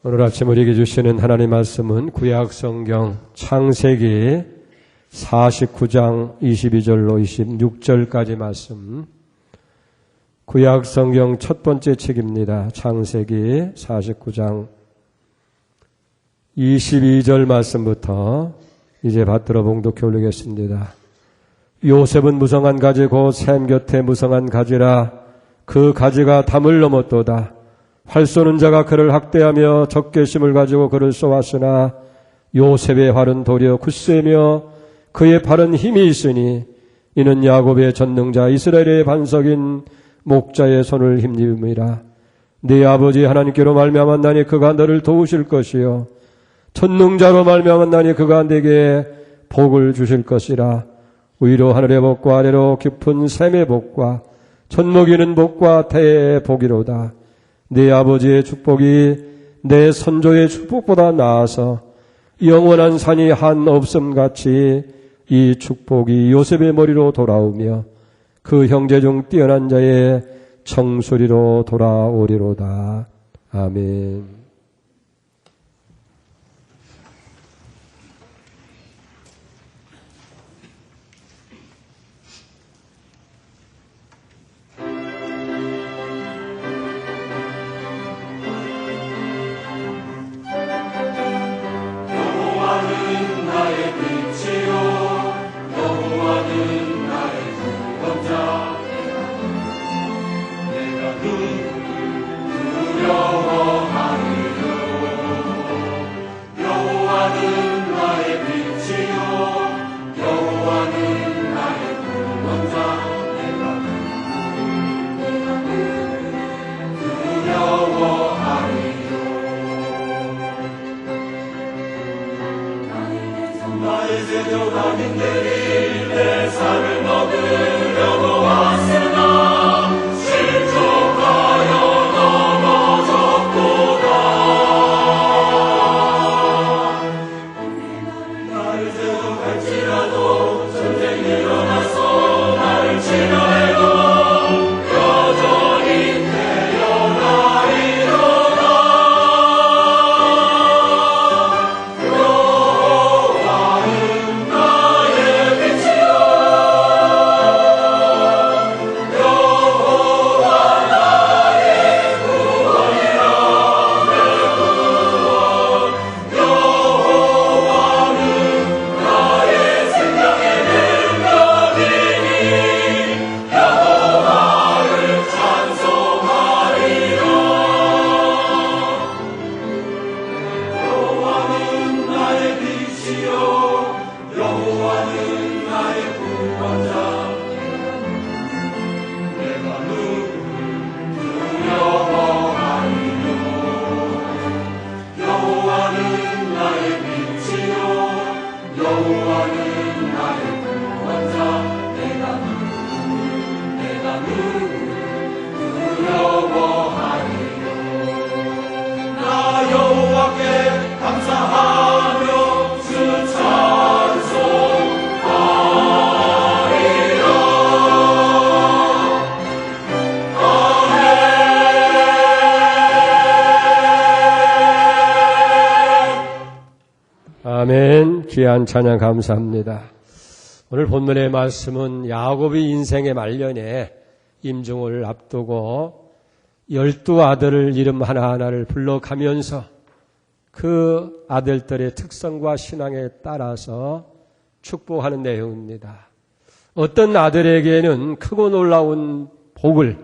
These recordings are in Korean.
오늘 아침 우리에게 주시는 하나님 말씀은 구약 성경 창세기 49장 22절로 26절까지 말씀. 구약 성경 첫 번째 책입니다. 창세기 49장 22절 말씀부터 이제 받들어 봉독해 올리겠습니다. 요셉은 무성한 가지 곧 샘 곁에 무성한 가지라. 그 가지가 담을 넘었도다. 활 쏘는 자가 그를 학대하며 적개심을 가지고 그를 쏘았으나 요셉의 활은 도리어 굳세며 그의 팔은 힘이 있으니 이는 야곱의 전능자 이스라엘의 반석인 목자의 손을 힘입음이라. 네 아버지 하나님께로 말미암았나니 그가 너를 도우실 것이요 전능자로 말미암았나니 그가 네게 복을 주실 것이라. 위로 하늘의 복과 아래로 깊은 샘의 복과 젖먹이는 복과 태의 복이로다. 네 아버지의 축복이 내 선조의 축복보다 나아서 영원한 산이 한 없음같이 이 축복이 요셉의 머리로 돌아오며 그 형제 중 뛰어난 자의 청소리로 돌아오리로다. 아멘. 아멘. 귀한 찬양 감사합니다. 오늘 본문의 말씀은 야곱의 인생의 말년에 임종을 앞두고 12아들을 이름 하나하나를 불러가면서 그 아들들의 특성과 신앙에 따라서 축복하는 내용입니다. 어떤 아들에게는 크고 놀라운 복을,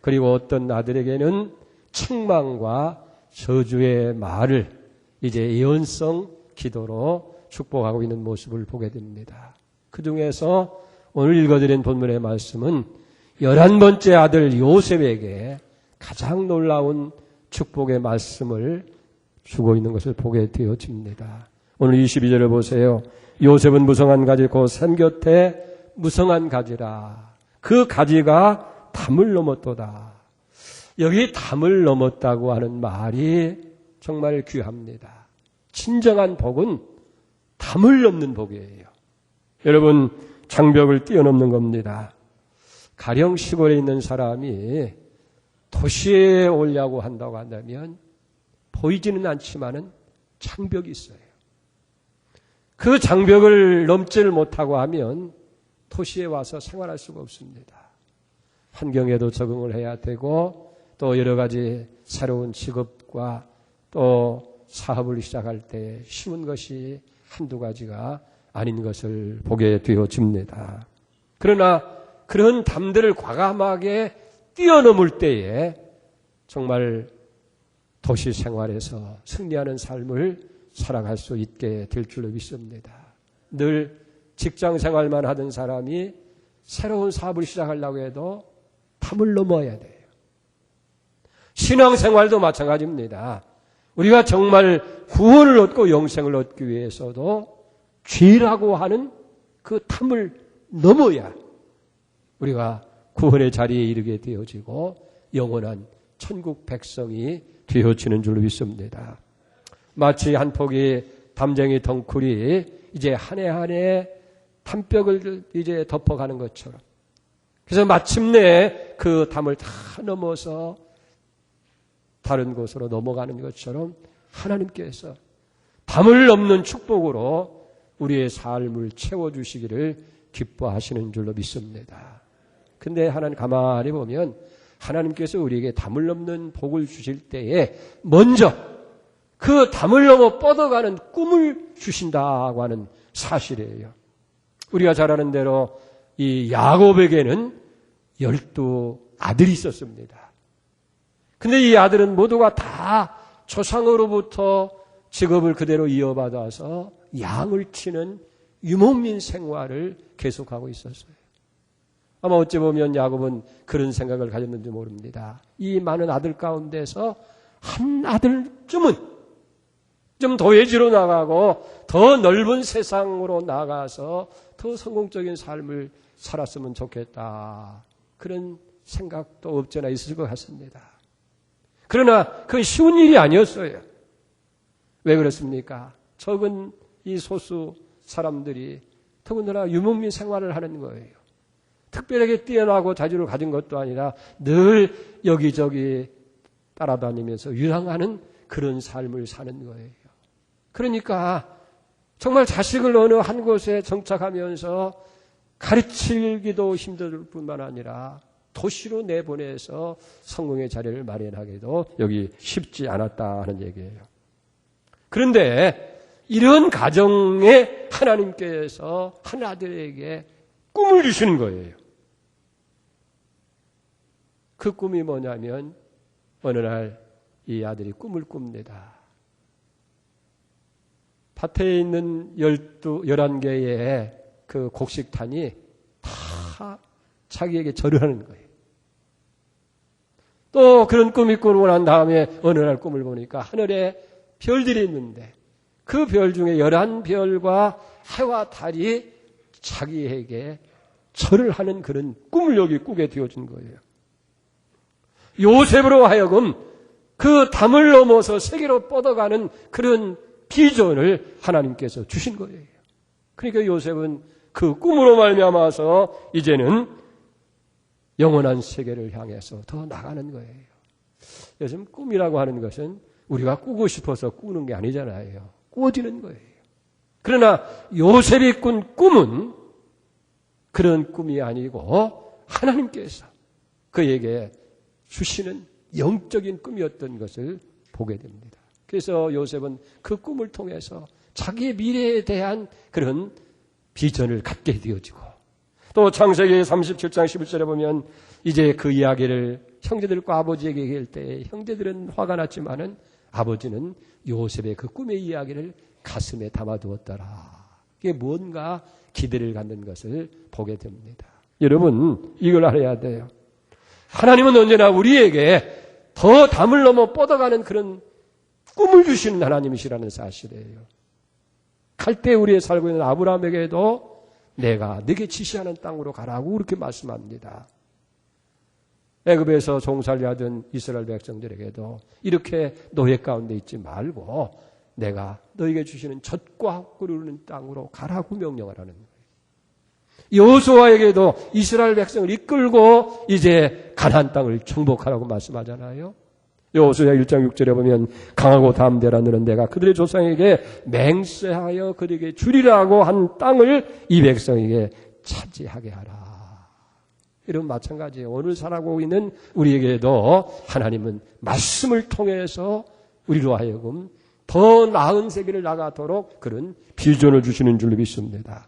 그리고 어떤 아들에게는 책망과 저주의 말을 이제 예언성 기도로 축복하고 있는 모습을 보게 됩니다. 그 중에서 오늘 읽어드린 본문의 말씀은 11번째 아들 요셉에게 가장 놀라운 축복의 말씀을 주고 있는 것을 보게 되어집니다. 오늘 22절을 보세요. 요셉은 무성한 가지 곧 샘 곁에 무성한 가지라. 그 가지가 담을 넘었도다. 여기 담을 넘었다고 하는 말이 정말 귀합니다. 진정한 복은 담을 넘는 복이에요. 여러분, 장벽을 뛰어넘는 겁니다. 가령 시골에 있는 사람이 도시에 오려고 한다고 한다면 보이지는 않지만은 장벽이 있어요. 그 장벽을 넘지를 못하고 하면 도시에 와서 생활할 수가 없습니다. 환경에도 적응을 해야 되고 또 여러 가지 새로운 직업과 또 사업을 시작할 때 쉬운 것이 한두 가지가 아닌 것을 보게 되어집니다. 그러나 그런 담들을 과감하게 뛰어넘을 때에 정말 도시 생활에서 승리하는 삶을 살아갈 수 있게 될 줄로 믿습니다. 늘 직장 생활만 하던 사람이 새로운 사업을 시작하려고 해도 담을 넘어야 돼요. 신앙생활도 마찬가지입니다. 우리가 정말 구원을 얻고 영생을 얻기 위해서도 죄라고 하는 그 담을 넘어야 우리가 구원의 자리에 이르게 되어지고 영원한 천국 백성이 되어지는 줄로 믿습니다. 마치 한 폭의 담쟁이 덩쿨이 이제 한 해 한 해 담벽을 이제 덮어가는 것처럼, 그래서 마침내 그 담을 다 넘어서 다른 곳으로 넘어가는 것처럼 하나님께서 담을 넘는 축복으로 우리의 삶을 채워주시기를 기뻐하시는 줄로 믿습니다. 근데 하나님 가만히 보면 하나님께서 우리에게 담을 넘는 복을 주실 때에 먼저 그 담을 넘어 뻗어가는 꿈을 주신다고 하는 사실이에요. 우리가 잘 아는 대로 이 야곱에게는 12아들이 있었습니다. 근데 이 아들은 모두가 다 조상으로부터 직업을 그대로 이어받아서 양을 치는 유목민 생활을 계속하고 있었어요. 아마 어찌 보면 야곱은 그런 생각을 가졌는지 모릅니다. 이 많은 아들 가운데서 한 아들쯤은 좀 도회지로 나가고 더 넓은 세상으로 나가서 더 성공적인 삶을 살았으면 좋겠다. 그런 생각도 없잖아 있을 것 같습니다. 그러나 그건 쉬운 일이 아니었어요. 왜 그렇습니까? 적은 이 소수 사람들이 더군다나 유목민 생활을 하는 거예요. 특별하게 뛰어나고 자질을 가진 것도 아니라 늘 여기저기 따라다니면서 유랑하는 그런 삶을 사는 거예요. 그러니까 정말 자식을 어느 한 곳에 정착하면서 가르치기도 힘들 뿐만 아니라 도시로 내보내서 성공의 자리를 마련하기도 여기 쉽지 않았다 하는 얘기예요. 그런데 이런 가정에 하나님께서 한 아들에게 꿈을 주시는 거예요. 그 꿈이 뭐냐면 어느 날 이 아들이 꿈을 꿉니다. 밭에 있는 11개의 그 곡식탄이 다 자기에게 절을 하는 거예요. 또 그런 꿈이 꾸고 난 다음에 어느 날 꿈을 보니까 하늘에 별들이 있는데 그 별 중에 11별과 해와 달이 자기에게 절을 하는 그런 꿈을 여기 꾸게 되어진 거예요. 요셉으로 하여금 그 담을 넘어서 세계로 뻗어가는 그런 비전을 하나님께서 주신 거예요. 그러니까 요셉은 그 꿈으로 말미암아서 이제는 영원한 세계를 향해서 더 나가는 거예요. 요즘 꿈이라고 하는 것은 우리가 꾸고 싶어서 꾸는 게 아니잖아요. 꾸어지는 거예요. 그러나 요셉이 꾼 꿈은 그런 꿈이 아니고 하나님께서 그에게 주시는 영적인 꿈이었던 것을 보게 됩니다. 그래서 요셉은 그 꿈을 통해서 자기의 미래에 대한 그런 비전을 갖게 되어지고, 또 창세기 37장 11절에 보면 이제 그 이야기를 형제들과 아버지에게 얘기할 때 형제들은 화가 났지만은 아버지는 요셉의 그 꿈의 이야기를 가슴에 담아두었더라. 이게 뭔가 기대를 갖는 것을 보게 됩니다. 여러분, 이걸 알아야 돼요. 하나님은 언제나 우리에게 더 담을 넘어 뻗어가는 그런 꿈을 주시는 하나님이시라는 사실이에요. 갈대 우리에 살고 있는 아브라함에게도 내가 네게 지시하는 땅으로 가라고 그렇게 말씀합니다. 애굽에서 종살이하던 이스라엘 백성들에게도 이렇게 노예 가운데 있지 말고 내가 너에게 주시는 젖과 꿀을 땅으로 가라고 명령하라는 거예요. 여호수아에게도 이스라엘 백성을 이끌고 이제 가나안 땅을 정복하라고 말씀하잖아요. 여호수아 1장 6절에 보면 강하고 담대라 너는 내가 그들의 조상에게 맹세하여 그들에게 주리라고 한 땅을 이 백성에게 차지하게 하라. 이런 마찬가지예요. 오늘 살아가고 있는 우리에게도 하나님은 말씀을 통해서 우리로 하여금 더 나은 세계를 나가도록 그런 비전을 주시는 줄로 믿습니다.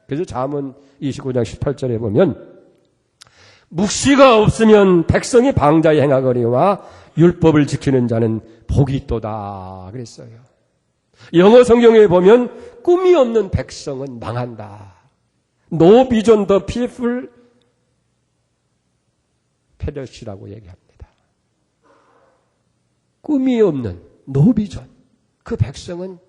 그래서 잠언 29장 18절에 보면 묵시가 없으면 백성이 방자에 행하거니와 율법을 지키는 자는 복이 있도다 그랬어요. 영어 성경에 보면 꿈이 없는 백성은 망한다. No vision the people perish라고 얘기합니다. 꿈이 없는 no vision 그 백성은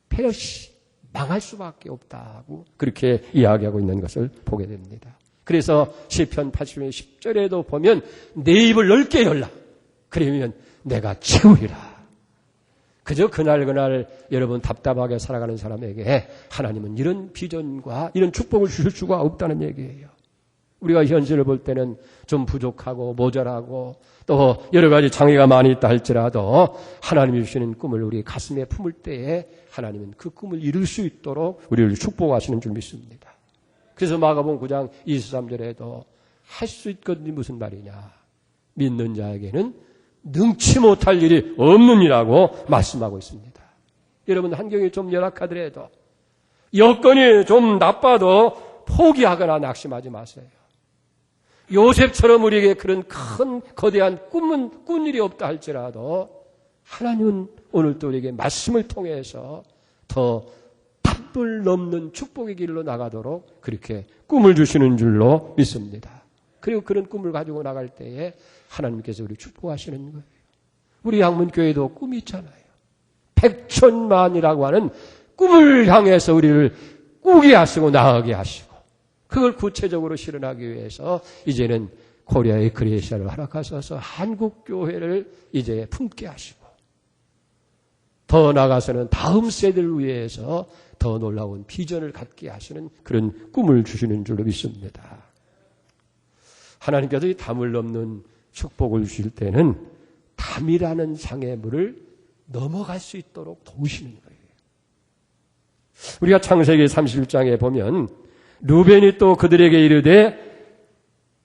perish 망할 수밖에 없다고 그렇게 이야기하고 있는 것을 보게 됩니다. 그래서 시편 80편 10절에도 보면 내 입을 넓게 열라. 그러면 내가 채우리라. 그저 그날 여러분 답답하게 살아가는 사람에게 하나님은 이런 비전과 이런 축복을 주실 수가 없다는 얘기예요. 우리가 현실을 볼 때는 좀 부족하고 모자라고 또 여러 가지 장애가 많이 있다 할지라도 하나님이 주시는 꿈을 우리 가슴에 품을 때에 하나님은 그 꿈을 이룰 수 있도록 우리를 축복하시는 줄 믿습니다. 그래서 마가복음 9장 23절에도 할 수 있거든요. 무슨 말이냐. 믿는 자에게는 능치 못할 일이 없느니라고 말씀하고 있습니다. 여러분 환경이 좀 열악하더라도 여건이 좀 나빠도 포기하거나 낙심하지 마세요. 요셉처럼 우리에게 그런 큰 거대한 꿈은 꾼 일이 없다 할지라도 하나님은 오늘도 우리에게 말씀을 통해서 더 탑을 넘는 축복의 길로 나가도록 그렇게 꿈을 주시는 줄로 믿습니다. 그리고 그런 꿈을 가지고 나갈 때에 하나님께서 우리 축복하시는 거예요. 우리 양문교회도 꿈이 있잖아요. 백천만이라고 하는 꿈을 향해서 우리를 꾸게 하시고 나가게 하시고 그걸 구체적으로 실현하기 위해서 이제는 코리아의 에크레시아를 허락하셔서 한국교회를 이제 품게 하시고 더 나아가서는 다음 세대를 위해서 더 놀라운 비전을 갖게 하시는 그런 꿈을 주시는 줄로 믿습니다. 하나님께서 이 담을 넘는 축복을 주실 때는 담이라는 장애물을 넘어갈 수 있도록 도우시는 거예요. 우리가 창세기 31장에 보면 루벤이 또 그들에게 이르되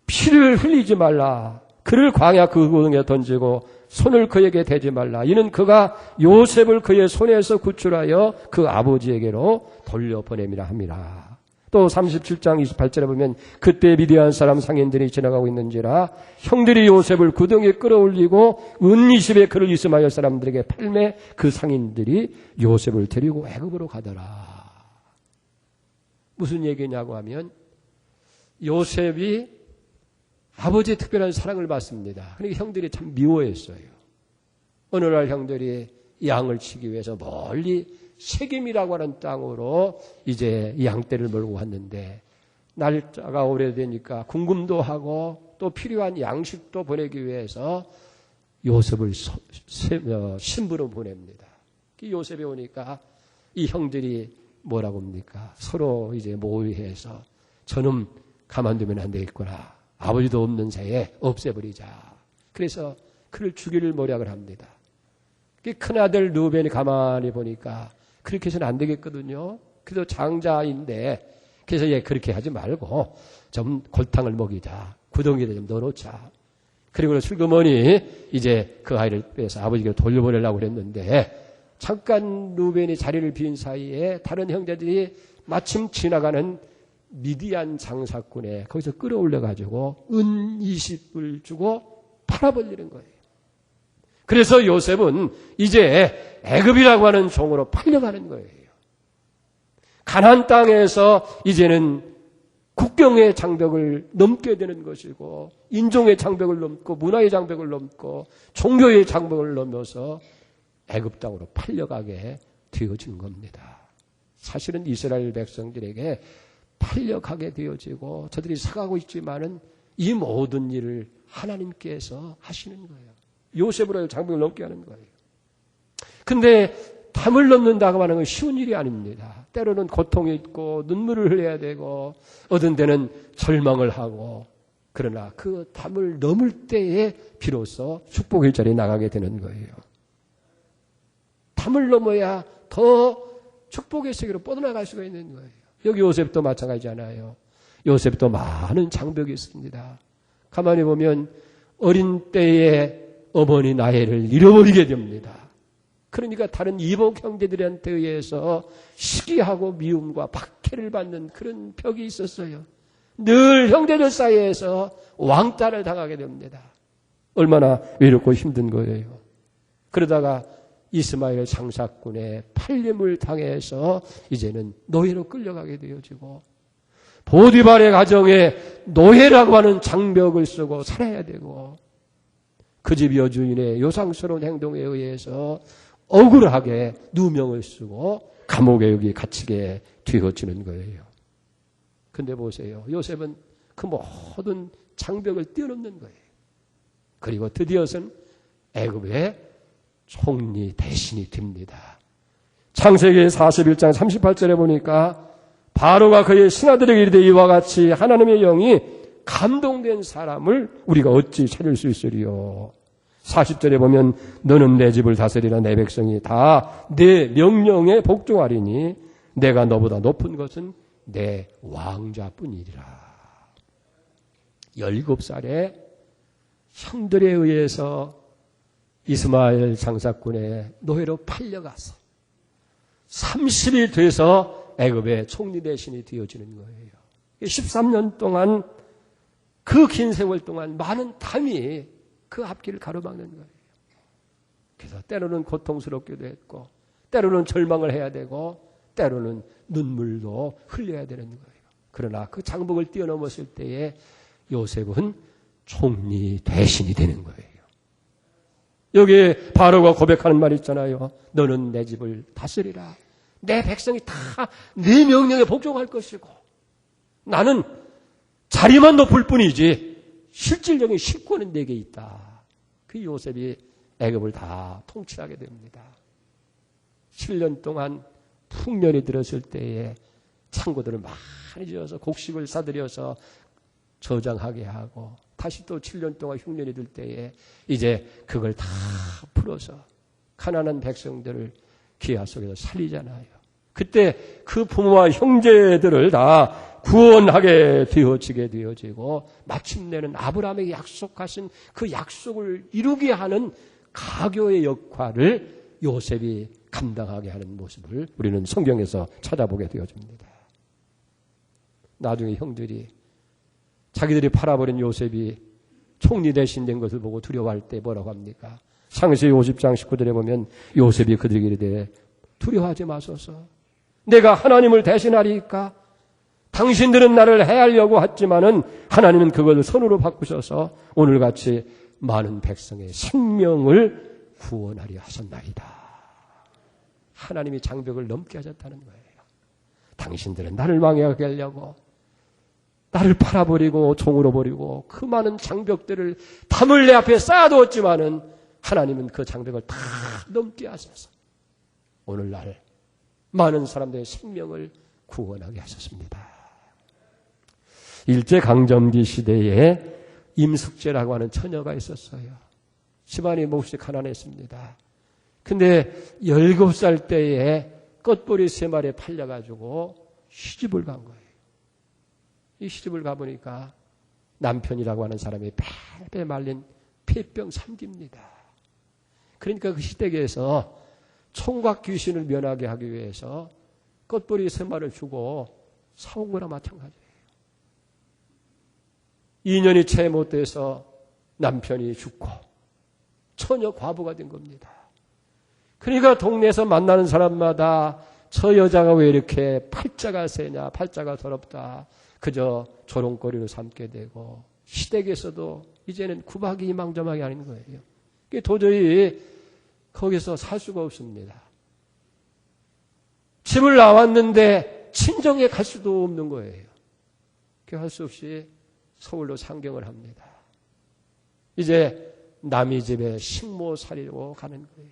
피를 흘리지 말라. 그를 광야 그 구덩이에 던지고 손을 그에게 대지 말라. 이는 그가 요셉을 그의 손에서 구출하여 그 아버지에게로 돌려보냄이라 함이라. 또 37장 28절에 보면 그때 미디안 사람 상인들이 지나가고 있는지라 형들이 요셉을 구덩이에 끌어올리고 은 20에 그를 이스마엘 사람들에게 팔매 그 상인들이 요셉을 데리고 애굽으로 가더라. 무슨 얘기냐고 하면 요셉이 아버지의 특별한 사랑을 받습니다. 그러니까 형들이 참 미워했어요. 어느 날 형들이 양을 치기 위해서 멀리 세겜이라고 하는 땅으로 이제 양떼를 몰고 왔는데 날짜가 오래되니까 궁금도 하고 또 필요한 양식도 보내기 위해서 요셉을 신부로 보냅니다. 요셉이 오니까 이 형들이 뭐라고 합니까? 서로 이제 모의해서 저놈 가만두면 안 되겠구나. 아버지도 없는 새에 없애버리자. 그래서 그를 죽이를 모략을 합니다. 큰아들 루벤이 가만히 보니까 그렇게 해서는 안 되겠거든요. 그래도 장자인데 그래서 얘 그렇게 하지 말고 좀 골탕을 먹이자. 구덩이에 좀 넣어놓자. 그리고 슬그머니 이제 그 아이를 빼서 아버지에게 돌려보내려고 그랬는데 잠깐 루벤이 자리를 빈 사이에 다른 형제들이 마침 지나가는 미디안 장사꾼에 거기서 끌어올려가지고 은 20을 주고 팔아버리는 거예요. 그래서 요셉은 이제 애굽이라고 하는 종으로 팔려가는 거예요. 가나안 땅에서 이제는 국경의 장벽을 넘게 되는 것이고 인종의 장벽을 넘고 문화의 장벽을 넘고 종교의 장벽을 넘어서 애굽 땅으로 팔려가게 되어진 겁니다. 사실은 이스라엘 백성들에게 팔려가게 되어지고 저들이 살아가고 있지만은 이 모든 일을 하나님께서 하시는 거예요. 요셉으로 장벽을 넘게 하는 거예요. 근데 담을 넘는다고 하는 건 쉬운 일이 아닙니다. 때로는 고통이 있고 눈물을 흘려야 되고 어떤 때는 절망을 하고 그러나 그 담을 넘을 때에 비로소 축복의 자리에 나가게 되는 거예요. 담을 넘어야 더 축복의 세계로 뻗어나갈 수가 있는 거예요. 여기 요셉도 마찬가지잖아요. 요셉도 많은 장벽이 있습니다. 가만히 보면 어린 때에 어머니 나이를 잃어버리게 됩니다. 그러니까 다른 이복 형제들한테 의해서 시기하고 미움과 박해를 받는 그런 벽이 있었어요. 늘 형제들 사이에서 왕따를 당하게 됩니다. 얼마나 외롭고 힘든 거예요. 그러다가 이스마엘 장사꾼의 팔림을 당해서 이제는 노예로 끌려가게 되어지고 보디발의 가정에 노예라고 하는 장벽을 쓰고 살아야 되고 그 집 여주인의 요상스러운 행동에 의해서 억울하게 누명을 쓰고 감옥에 여기 갇히게 되어지는 거예요. 근데 보세요. 요셉은 그 모든 장벽을 뛰어넘는 거예요. 그리고 드디어는 애굽의 총리 대신이 됩니다. 창세기 41장 38절에 보니까 바로가 그의 신하들에게 이르되 이와 같이 하나님의 영이 감동된 사람을 우리가 어찌 찾을 수 있으리요. 40절에 보면 너는 내 집을 다스리라 내 백성이 다 내 명령에 복종하리니 내가 너보다 높은 것은 내 왕자뿐이리라. 17살에 형들에 의해서 이스마엘 장사꾼의 노예로 팔려가서 30이 돼서 애굽의 총리 대신이 되어지는 거예요. 13년 동안 그 긴 세월 동안 많은 담이 그 앞길을 가로막는 거예요. 그래서 때로는 고통스럽기도 했고 때로는 절망을 해야 되고 때로는 눈물도 흘려야 되는 거예요. 그러나 그 장벽을 뛰어넘었을 때에 요셉은 총리 대신이 되는 거예요. 여기에 바로가 고백하는 말이 있잖아요. 너는 내 집을 다스리라. 내 백성이 다 네 명령에 복종할 것이고 나는 자리만 높을 뿐이지 실질적인 실권은 내게 있다. 그 요셉이 애굽을 다 통치하게 됩니다. 7년 동안 풍년이 들었을 때에 창고들을 많이 지어서 곡식을 사들여서 저장하게 하고 다시 또 7년 동안 흉년이 들 때에 이제 그걸 다 풀어서 가난한 백성들을 기아 속에서 살리잖아요. 그때 그 부모와 형제들을 다 구원하게 되어지고 마침내는 아브라함에게 약속하신 그 약속을 이루게 하는 가교의 역할을 요셉이 감당하게 하는 모습을 우리는 성경에서 찾아보게 되어집니다. 나중에 형들이 자기들이 팔아버린 요셉이 총리 대신 된 것을 보고 두려워할 때 뭐라고 합니까? 창세기 50장 19절에 보면 요셉이 그들에게 이르되 두려워하지 마소서. 내가 하나님을 대신하리이까? 당신들은 나를 해하려고 했지만은 하나님은 그것을 선으로 바꾸셔서 오늘같이 많은 백성의 생명을 구원하려 하셨나이다. 하나님이 장벽을 넘게 하셨다는 거예요. 당신들은 나를 망하게 하려고 나를 팔아버리고 종으로 버리고 그 많은 장벽들을 담을 내 앞에 쌓아두었지만은 하나님은 그 장벽을 다 넘게 하셔서 오늘날 많은 사람들의 생명을 구원하게 하셨습니다. 일제강점기 시대에 임숙제라고 하는 처녀가 있었어요. 집안이 몹시 가난했습니다. 근데 17살 때에 껏보리 3마리에 팔려가지고 시집을 간 거예요. 이 시집을 가보니까 남편이라고 하는 사람이 폐배 말린 폐병 3기입니다. 그러니까 그 시댁에서 총각 귀신을 면하게 하기 위해서 껏보리 3마리를 주고 사온 거나 마찬가지예요. 2년이 채 못 돼서 남편이 죽고 처녀 과부가 된 겁니다. 그러니까 동네에서 만나는 사람마다 저 여자가 왜 이렇게 팔자가 세냐, 팔자가 더럽다. 그저 조롱거리로 삼게 되고 시댁에서도 이제는 구박이 이망저망이 아닌 거예요. 도저히 거기서 살 수가 없습니다. 집을 나왔는데 친정에 갈 수도 없는 거예요. 할 수 없이 서울로 상경을 합니다. 이제 남의 집에 식모 살이로 가는 거예요.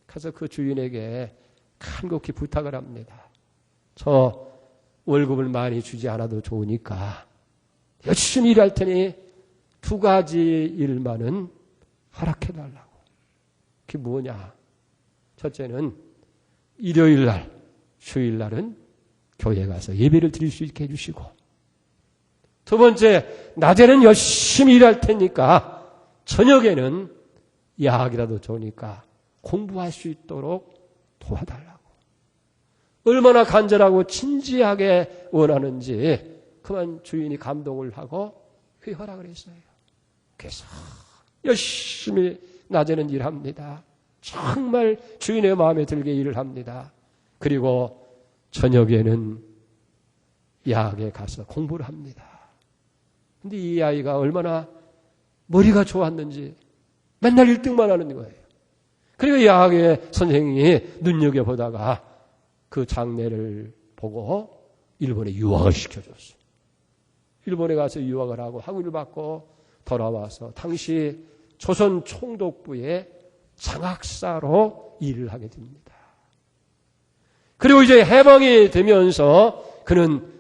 가서 그 주인에게 간곡히 부탁을 합니다. 저 월급을 많이 주지 않아도 좋으니까 열심히 일할 테니 두 가지 일만은 허락해달라고. 그게 뭐냐? 첫째는 일요일 날, 주일 날은 교회 가서 예배를 드릴 수 있게 해주시고, 두 번째, 낮에는 열심히 일할 테니까 저녁에는 야학이라도 좋으니까 공부할 수 있도록 도와달라고. 얼마나 간절하고 진지하게 원하는지 그만 주인이 감동을 하고 허락을 했어요. 그래서 열심히 낮에는 일합니다. 정말 주인의 마음에 들게 일을 합니다. 그리고 저녁에는 야학에 가서 공부를 합니다. 근데 이 아이가 얼마나 머리가 좋았는지 맨날 1등만 하는 거예요. 그리고 야학의 선생님이 눈여겨보다가 그 장래를 보고 일본에 유학을 시켜줬어요. 일본에 가서 유학을 하고 학위를 받고 돌아와서 당시 조선 총독부의 장학사로 일을 하게 됩니다. 그리고 이제 해방이 되면서 그는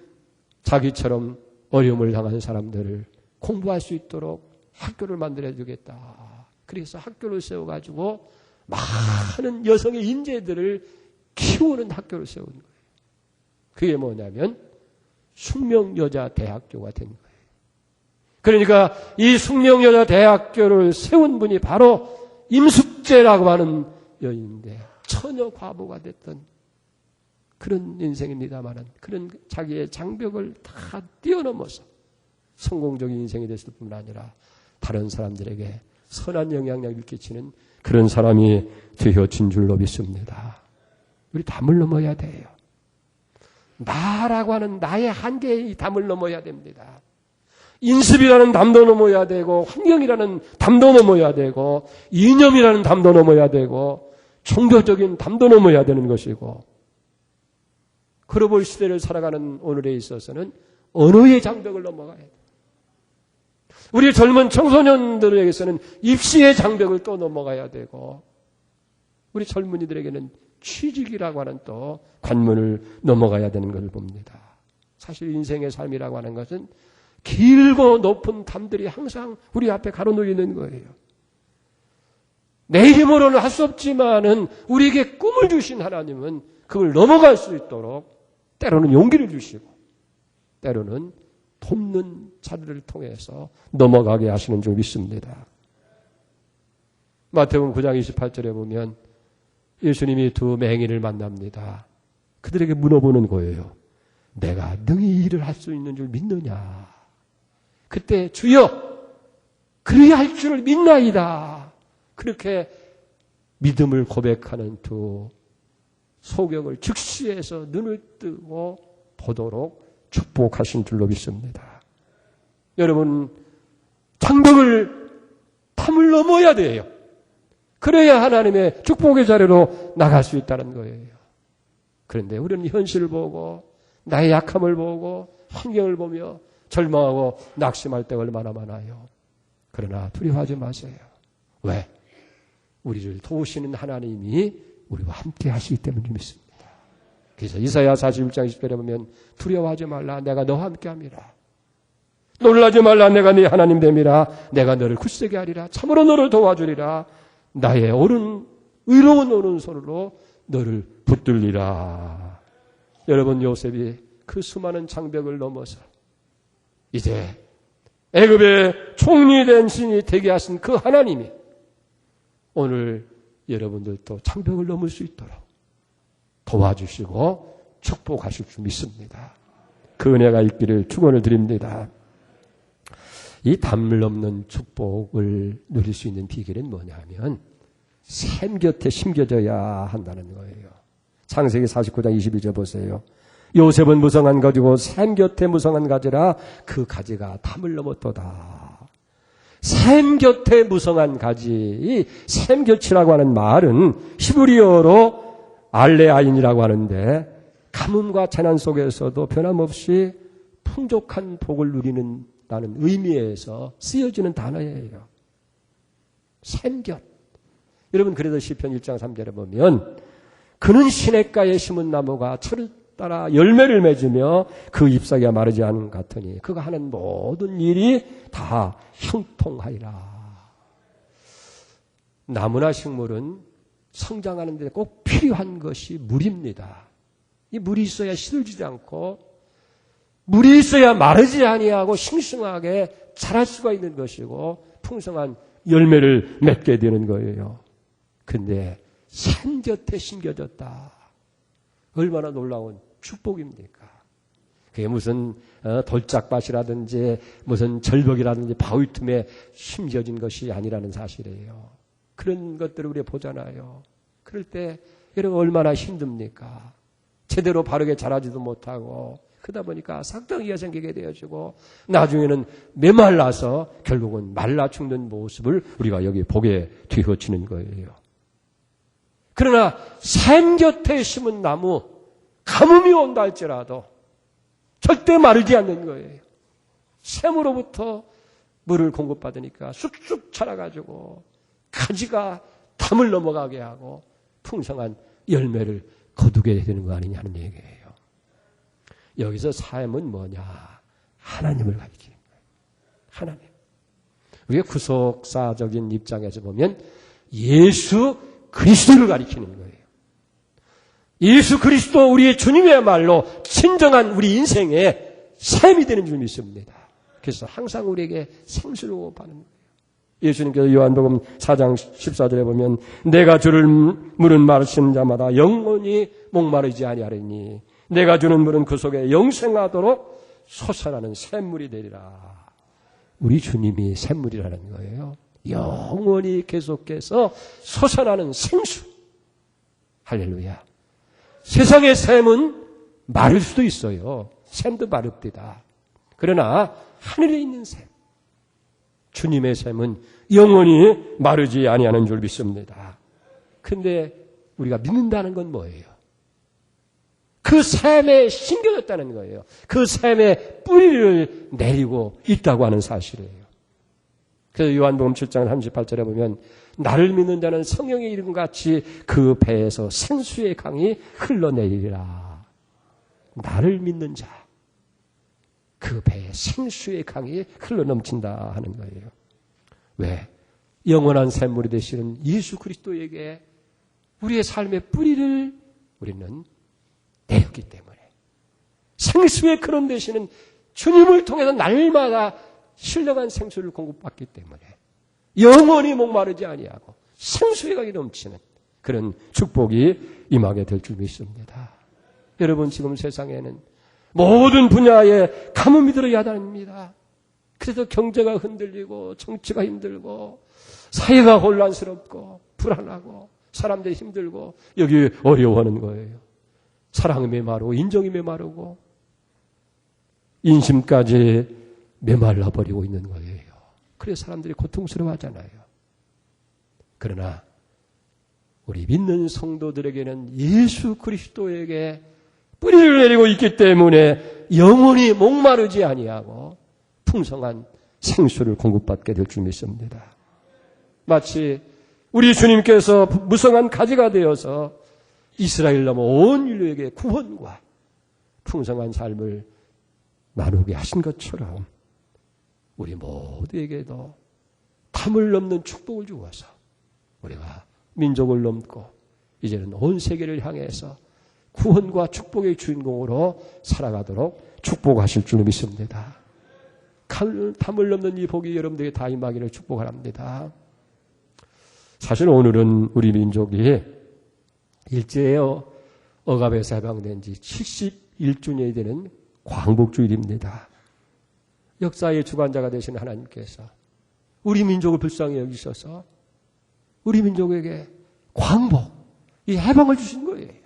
자기처럼 어려움을 당한 사람들을 공부할 수 있도록 학교를 만들어주겠다. 그래서 학교를 세워가지고 많은 여성의 인재들을 키우는 학교를 세운 거예요. 그게 뭐냐면 숙명여자대학교가 된 거예요. 그러니까 이 숙명여자대학교를 세운 분이 바로 임숙재라고 하는 여인인데 처녀 과부가 됐던 그런 인생입니다만은 그런 자기의 장벽을 다 뛰어넘어서 성공적인 인생이 됐을 뿐만 아니라 다른 사람들에게 선한 영향력을 끼치는 그런 사람이 되어진 줄로 믿습니다. 우리 담을 넘어야 돼요. 나라고 하는 나의 한계의 담을 넘어야 됩니다. 인습이라는 담도 넘어야 되고 환경이라는 담도 넘어야 되고 이념이라는 담도 넘어야 되고 종교적인 담도 넘어야 되는 것이고 글로벌 시대를 살아가는 오늘에 있어서는 언어의 장벽을 넘어가야 돼요. 우리 젊은 청소년들에게서는 입시의 장벽을 또 넘어가야 되고 우리 젊은이들에게는 취직이라고 하는 또 관문을 넘어가야 되는 것을 봅니다. 사실 인생의 삶이라고 하는 것은 길고 높은 담들이 항상 우리 앞에 가로놓이는 거예요. 내 힘으로는 할 수 없지만은 우리에게 꿈을 주신 하나님은 그걸 넘어갈 수 있도록 때로는 용기를 주시고 때로는 돕는 자들을 통해서 넘어가게 하시는 줄 믿습니다. 마태복음 9장 28절에 보면 예수님이 두 맹인을 만납니다. 그들에게 물어보는 거예요. 내가 능히 일을 할 수 있는 줄 믿느냐? 그때 주여 그래야 할 줄 믿나이다. 그렇게 믿음을 고백하는 두 소경을 즉시해서 눈을 뜨고 보도록 축복하신 줄로 믿습니다. 여러분 장벽을 담을 넘어야 돼요. 그래야 하나님의 축복의 자리로 나갈 수 있다는 거예요. 그런데 우리는 현실을 보고 나의 약함을 보고 환경을 보며 절망하고 낙심할 때가 얼마나 많아요. 그러나 두려워하지 마세요. 왜? 우리를 도우시는 하나님이 우리와 함께 하시기 때문에 믿습니다. 그래서 이사야 41장 20절에 보면 두려워하지 말라 내가 너와 함께 함이라. 놀라지 말라 내가 네 하나님 됨이라. 내가 너를 굳세게 하리라. 참으로 너를 도와주리라. 나의 의로운 오른손으로 너를 붙들리라. 여러분 요셉이 그 수많은 장벽을 넘어서 이제 애굽의 총리된 신이 되게 하신 그 하나님이 오늘 여러분들도 장벽을 넘을 수 있도록 도와주시고 축복하실 줄 믿습니다. 그 은혜가 있기를 축원을 드립니다. 이 담을 넘는 축복을 누릴 수 있는 비결은 뭐냐면 샘 곁에 심겨져야 한다는 거예요. 창세기 49장 22절 보세요. 요셉은 무성한 가지고 샘 곁에 무성한 가지라 그 가지가 담을 넘었도다. 샘 곁에 무성한 가지, 이 샘 곁이라고 하는 말은 히브리어로 알레아인이라고 하는데 가뭄과 재난 속에서도 변함없이 풍족한 복을 누리는다는 의미에서 쓰여지는 단어예요. 샘 곁. 여러분 그래서 시편 1장 3절에 보면 그는 시냇가에 심은 나무가 따라 열매를 맺으며 그 잎사귀가 마르지 않은 것 같으니 그가 하는 모든 일이 다 형통하리라. 나무나 식물은 성장하는 데 꼭 필요한 것이 물입니다. 이 물이 있어야 시들지도 않고 물이 있어야 마르지 아니하고 싱싱하게 자랄 수가 있는 것이고 풍성한 열매를 맺게 되는 거예요. 근데 샘 곁에 심겨졌다. 얼마나 놀라운 축복입니까? 그게 무슨 돌짝밭이라든지 무슨 절벽이라든지 바위 틈에 심겨진 것이 아니라는 사실이에요. 그런 것들을 우리가 보잖아요. 그럴 때 여러분 얼마나 힘듭니까? 제대로 바르게 자라지도 못하고 그러다 보니까 삭덩이가 생기게 되어지고 나중에는 메말라서 결국은 말라 죽는 모습을 우리가 여기 보게 되어지는 거예요. 그러나 샘 곁에 심은 나무 가뭄이 온다 할지라도 절대 마르지 않는 거예요. 샘으로부터 물을 공급받으니까 쑥쑥 자라가지고 가지가 담을 넘어가게 하고 풍성한 열매를 거두게 되는 거 아니냐는 얘기예요. 여기서 샘은 뭐냐? 하나님을 가리키는 거예요. 하나님. 우리가 구속사적인 입장에서 보면 예수 그리스도를 가리키는 거예요. 예수 그리스도 우리의 주님이야말로 진정한 우리 인생의 샘이 되는 줄 믿습니다. 그래서 항상 우리에게 생수를 공급하는 거예요. 예수님께서 요한복음 4장 14절에 보면 내가 주를 물은 마시는 자마다 영원히 목마르지 아니하리니 내가 주는 물은 그 속에 영생하도록 솟아나는 샘물이 되리라. 우리 주님이 샘물이라는 거예요. 영원히 계속해서 솟아나는 생수. 할렐루야. 세상의 샘은 마를 수도 있어요. 샘도 마릅니다. 그러나 하늘에 있는 샘, 주님의 샘은 영원히 마르지 아니하는 줄 믿습니다. 그런데 우리가 믿는다는 건 뭐예요? 그 샘에 심겨졌다는 거예요. 그 샘에 뿌리를 내리고 있다고 하는 사실이에요. 그래서 요한복음 7장 38절에 보면 나를 믿는 자는 성령의 이름 같이 그 배에서 생수의 강이 흘러내리리라. 나를 믿는 자, 그 배에 생수의 강이 흘러넘친다 하는 거예요. 왜? 영원한 샘물이 되시는 예수 그리스도에게 우리의 삶의 뿌리를 우리는 내렸기 때문에 생수의 근원 되시는 주님을 통해서 날마다 신령한 생수를 공급받기 때문에 영원히 목마르지 아니하고 생수의 강이 넘치는 그런 축복이 임하게 될 줄 믿습니다. 여러분 지금 세상에는 모든 분야에 가뭄이 들어야 합니다. 그래서 경제가 흔들리고 정치가 힘들고 사회가 혼란스럽고 불안하고 사람들이 힘들고 여기 어려워하는 거예요. 사랑이 메마르고 인정이 메마르고 인심까지 메말라버리고 있는 거예요. 그래서 사람들이 고통스러워하잖아요. 그러나 우리 믿는 성도들에게는 예수 그리스도에게 뿌리를 내리고 있기 때문에 영원히 목마르지 아니하고 풍성한 생수를 공급받게 될 줄 믿습니다. 마치 우리 주님께서 무성한 가지가 되어서 이스라엘 넘어 온 인류에게 구원과 풍성한 삶을 나누게 하신 것처럼 우리 모두에게도 담을 넘는 축복을 주어서 우리가 민족을 넘고 이제는 온 세계를 향해서 구원과 축복의 주인공으로 살아가도록 축복하실 줄 믿습니다. 담을 넘는 이 복이 여러분들에게 다 임하기를 축복합니다. 사실 오늘은 우리 민족이 일제의 억압에서 해방된 지 71주년이 되는 광복주일입니다. 역사의 주관자가 되신 하나님께서 우리 민족을 불쌍히 여기셔서 우리 민족에게 광복, 이 해방을 주신 거예요.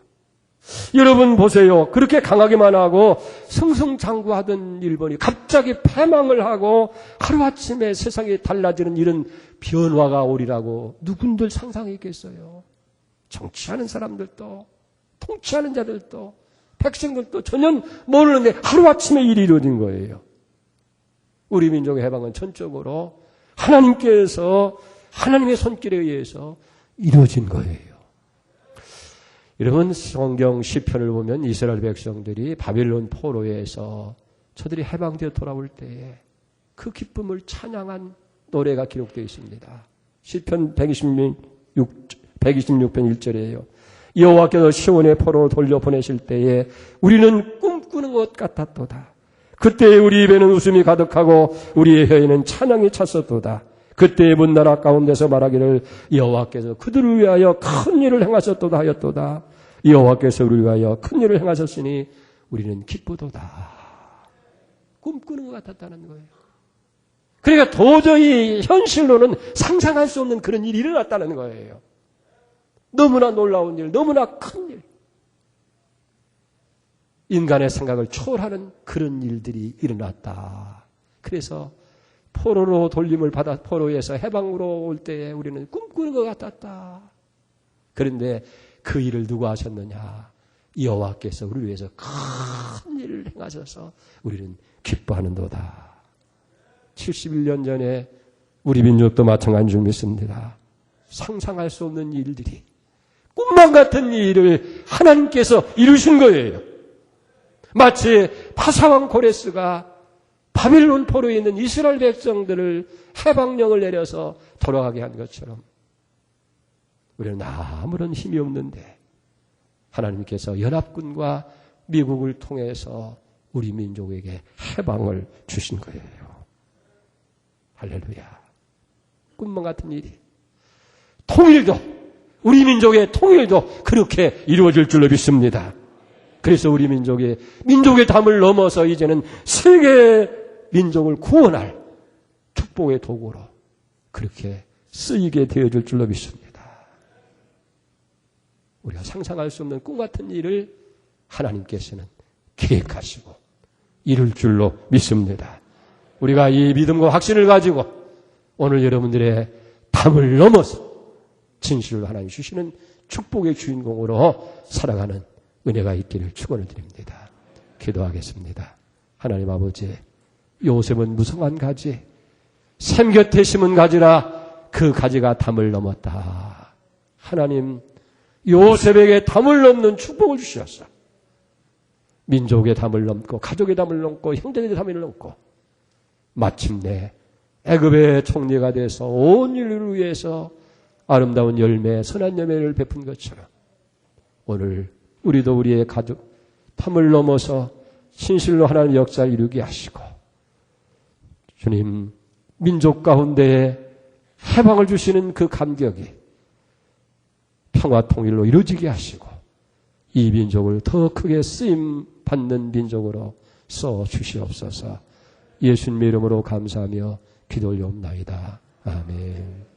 여러분 보세요. 그렇게 강하게만 하고 승승장구하던 일본이 갑자기 패망을 하고 하루아침에 세상이 달라지는 이런 변화가 오리라고 누군들 상상했겠어요. 정치하는 사람들도 통치하는 자들도 백성들도 전혀 모르는데 하루아침에 일이 이루어진 거예요. 우리 민족의 해방은 전적으로 하나님께서 하나님의 손길에 의해서 이루어진 거예요. 여러분 성경 시편을 보면 이스라엘 백성들이 바빌론 포로에서 저들이 해방되어 돌아올 때에 그 기쁨을 찬양한 노래가 기록되어 있습니다. 시편 126편 1절이에요. 여호와께서 시온의 포로 돌려보내실 때에 우리는 꿈꾸는 것 같았도다. 그때 우리 입에는 웃음이 가득하고 우리의 혀에는 찬양이 찼었도다. 그때 문나라 가운데서 말하기를 여호와께서 그들을 위하여 큰 일을 행하셨도다 하였도다. 여호와께서 우리를 위하여 큰 일을 행하셨으니 우리는 기쁘도다. 꿈꾸는 것 같았다는 거예요. 그러니까 도저히 현실로는 상상할 수 없는 그런 일이 일어났다는 거예요. 너무나 놀라운 일, 너무나 큰 일. 인간의 생각을 초월하는 그런 일들이 일어났다. 그래서 포로로 돌림을 받아 포로에서 해방으로 올 때에 우리는 꿈꾸는 것 같았다. 그런데 그 일을 누가 하셨느냐? 여호와께서 우리를 위해서 큰 일을 행하셔서 우리는 기뻐하는도다. 71년 전에 우리 민족도 마찬가지인 줄 믿습니다. 상상할 수 없는 일들이 꿈만 같은 일을 하나님께서 이루신 거예요. 마치 파사왕 고레스가 바빌론 포로에 있는 이스라엘 백성들을 해방령을 내려서 돌아가게 한 것처럼 우리는 아무런 힘이 없는데 하나님께서 연합군과 미국을 통해서 우리 민족에게 해방을 주신 거예요. 할렐루야. 꿈만 같은 일이. 통일도, 우리 민족의 통일도 그렇게 이루어질 줄로 믿습니다. 그래서 우리 민족의 담을 넘어서 이제는 세계 민족을 구원할 축복의 도구로 그렇게 쓰이게 되어질 줄로 믿습니다. 우리가 상상할 수 없는 꿈 같은 일을 하나님께서는 계획하시고 이룰 줄로 믿습니다. 우리가 이 믿음과 확신을 가지고 오늘 여러분들의 담을 넘어서 진실로 하나님 주시는 축복의 주인공으로 살아가는 은혜가 있기를 축원을 드립니다. 기도하겠습니다. 하나님 아버지, 요셉은 무성한 가지, 샘 곁에 심은 가지라 그 가지가 담을 넘었다. 하나님, 요셉에게 담을 넘는 축복을 주셨어. 민족의 담을 넘고 가족의 담을 넘고 형제들의 담을 넘고 마침내 애굽의 총리가 돼서 온 인류를 위해서 아름다운 열매, 선한 열매를 베푼 것처럼 오늘 우리도 우리의 가족 담을 넘어서 진실로 하나님의 역사를 이루게 하시고 주님 민족 가운데에 해방을 주시는 그 감격이 평화 통일로 이루어지게 하시고 이 민족을 더 크게 쓰임 받는 민족으로 써 주시옵소서. 예수님의 이름으로 감사하며 기도 올려옵나이다. 아멘.